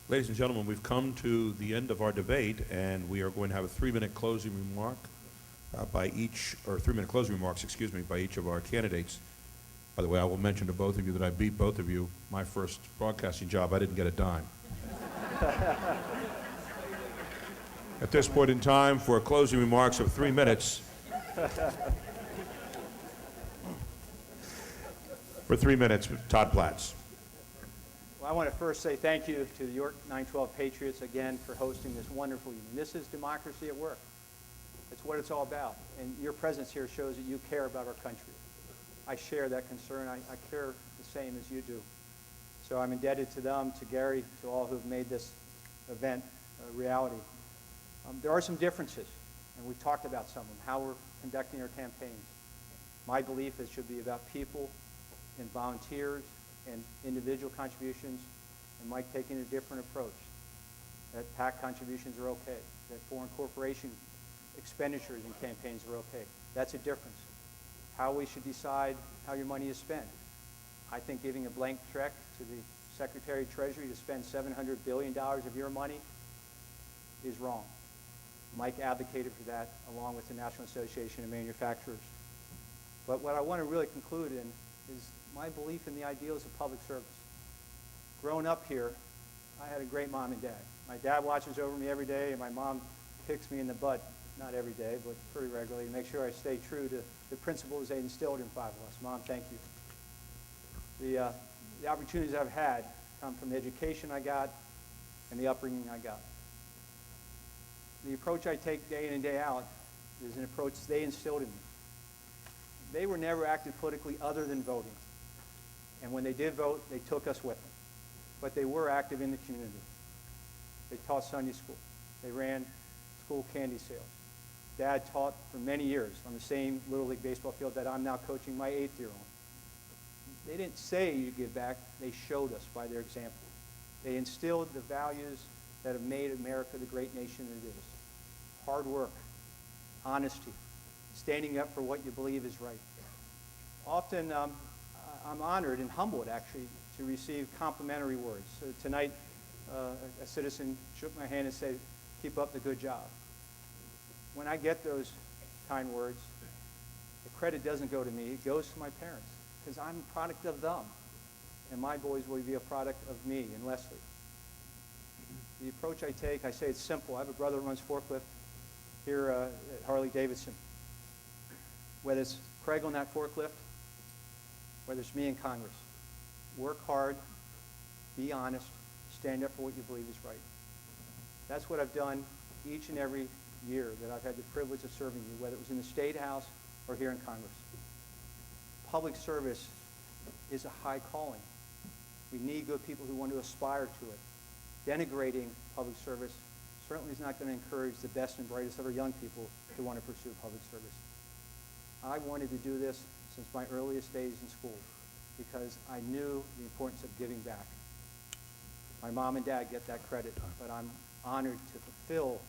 Ladies and gentlemen, we've come to the end of our debate, and we are going to have a 3-minute closing remark by each, or 3-minute closing remarks, excuse me, by each of our candidates. By the way, I will mention to both of you that I beat both of you. My first broadcasting job, I didn't get a dime. At this point in time, for closing remarks of 3 minutes, for 3 minutes, Todd Platts. Well, I want to first say thank you to the York 912 Patriots again for hosting this wonderful evening. This is democracy at work. It's what it's all about. And your presence here shows that you care about our country. I share that concern. I care the same as you do. So I'm indebted to them, to Gary, to all who've made this event a reality. There are some differences, and we've talked about some of them, how we're conducting our campaigns. My belief is it should be about people and volunteers and individual contributions, and Mike taking a different approach. That PAC contributions are okay, that foreign corporation expenditures in campaigns are okay. That's a difference. How we should decide how your money is spent. I think giving a blank check to the Secretary of Treasury to spend $700 billion of your money is wrong. Mike advocated for that along with the National Association of Manufacturers. But what I want to really conclude in is my belief in the ideals of public service. Growing up here, I had a great mom and dad. My dad watches over me every day, and my mom kicks me in the butt, not every day, but pretty regularly, to make sure I stay true to the principles they instilled in 5 of us. Mom, thank you. The opportunities I've had come from the education I got and the upbringing I got. The approach I take day in and day out is an approach they instilled in me. They were never active politically other than voting. And when they did vote, they took us with them. But they were active in the community. They taught Sunday school. They ran school candy sales. Dad taught for many years on the same Little League baseball field that I'm now coaching my 8th-year-old. They didn't say you give back. They showed us by their example. They instilled the values that have made America the great nation it is. Hard work, honesty, standing up for what you believe is right. Often, I'm honored and humbled, actually, to receive complimentary words. So tonight, a citizen shook my hand and said, "Keep up the good job." When I get those kind words, the credit doesn't go to me. It goes to my parents, because I'm a product of them. And my boys will be a product of me and Leslie. The approach I take, I say it's simple. I have a brother who runs forklift here at Harley-Davidson. Whether it's Craig on that forklift, whether it's me in Congress, work hard, be honest, stand up for what you believe is right. That's what I've done each and every year that I've had the privilege of serving you, whether it was in the State House or here in Congress. Public service is a high calling. We need good people who want to aspire to it. Denigrating public service certainly is not going to encourage the best and brightest of our young people to want to pursue public service. I wanted to do this since my earliest days in school because I knew the importance of giving back. My mom and dad get that credit, but I'm honored to fulfill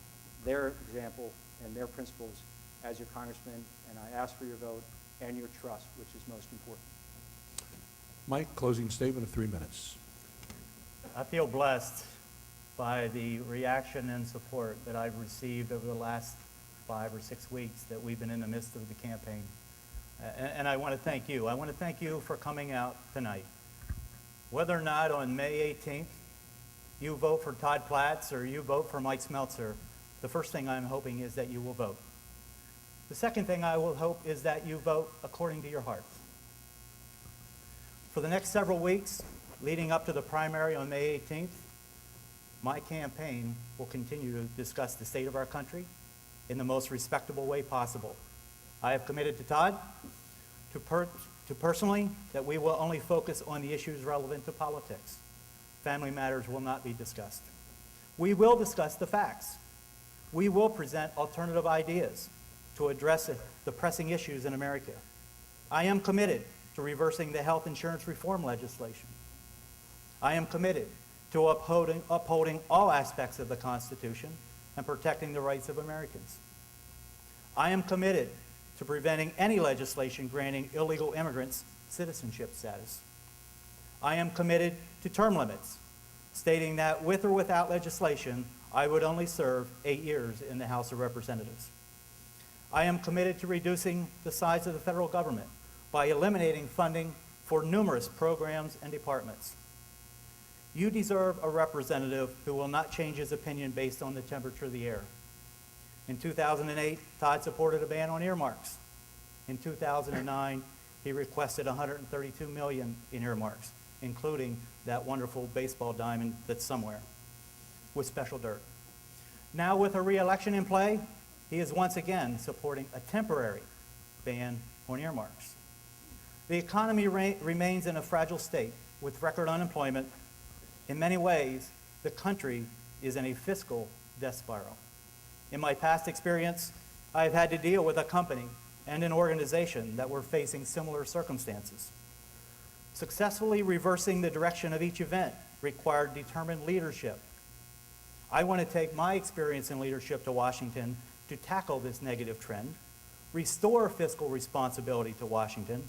their example and their principles as your congressman, and I ask for your vote and your trust, which is most important. Mike, closing statement of 3 minutes. I feel blessed by the reaction and support that I've received over the last 5 or 6 weeks that we've been in the midst of the campaign. And I want to thank you. I want to thank you for coming out tonight. Whether or not on May 18th you vote for Todd Platts or you vote for Mike Smeltzer, the first thing I'm hoping is that you will vote. The second thing I will hope is that you vote according to your heart. For the next several weeks, leading up to the primary on May 18th, my campaign will continue to discuss the state of our country in the most respectable way possible. I have committed to Todd, to personally, that we will only focus on the issues relevant to politics. Family matters will not be discussed. We will discuss the facts. We will present alternative ideas to address the pressing issues in America. I am committed to reversing the health insurance reform legislation. I am committed to upholding all aspects of the Constitution and protecting the rights of Americans. I am committed to preventing any legislation granting illegal immigrants citizenship status. I am committed to term limits, stating that with or without legislation, I would only serve 8 years in the House of Representatives. I am committed to reducing the size of the federal government by eliminating funding for numerous programs and departments. You deserve a representative who will not change his opinion based on the temperature of the air. In 2008, Todd supported a ban on earmarks. In 2009, he requested $132 million in earmarks, including that wonderful baseball diamond that's somewhere, with special dirt. Now, with a re-election in play, he is once again supporting a temporary ban on earmarks. The economy remains in a fragile state with record unemployment. In many ways, the country is in a fiscal death spiral. In my past experience, I have had to deal with a company and an organization that were facing similar circumstances. Successfully reversing the direction of each event required determined leadership. I want to take my experience in leadership to Washington to tackle this negative trend, restore fiscal responsibility to Washington,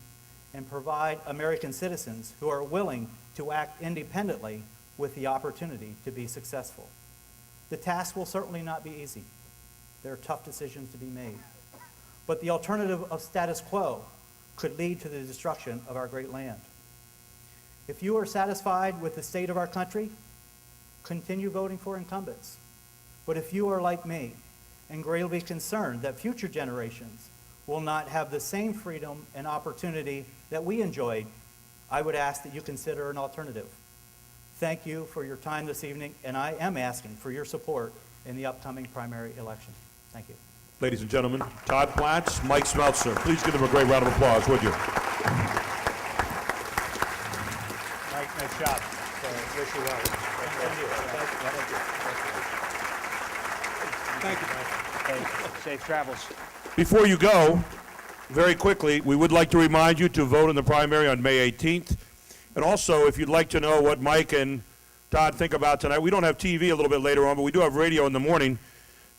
and provide American citizens who are willing to act independently with the opportunity to be successful. The task will certainly not be easy. There are tough decisions to be made. But the alternative of status quo could lead to the destruction of our great land. If you are satisfied with the state of our country, continue voting for incumbents. But if you are like me and gravely concerned that future generations will not have the same freedom and opportunity that we enjoyed, I would ask that you consider an alternative. Thank you for your time this evening, and I am asking for your support in the upcoming primary election. Thank you. Ladies and gentlemen, Todd Platts, Mike Smeltzer. Please give them a great round of applause, would you? Mike, nice job. Wish you well. Thank you, Mike. Hey, safe travels. Before you go, very quickly, we would like to remind you to vote in the primary on May 18th. And also, if you'd like to know what Mike and Todd think about tonight, we don't have TV a little bit later on, but we do have radio in the morning.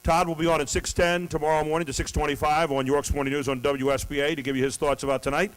Todd will be on at 6:10 tomorrow morning to 6:25 on York's Morning News on WSBA to give you his thoughts about tonight.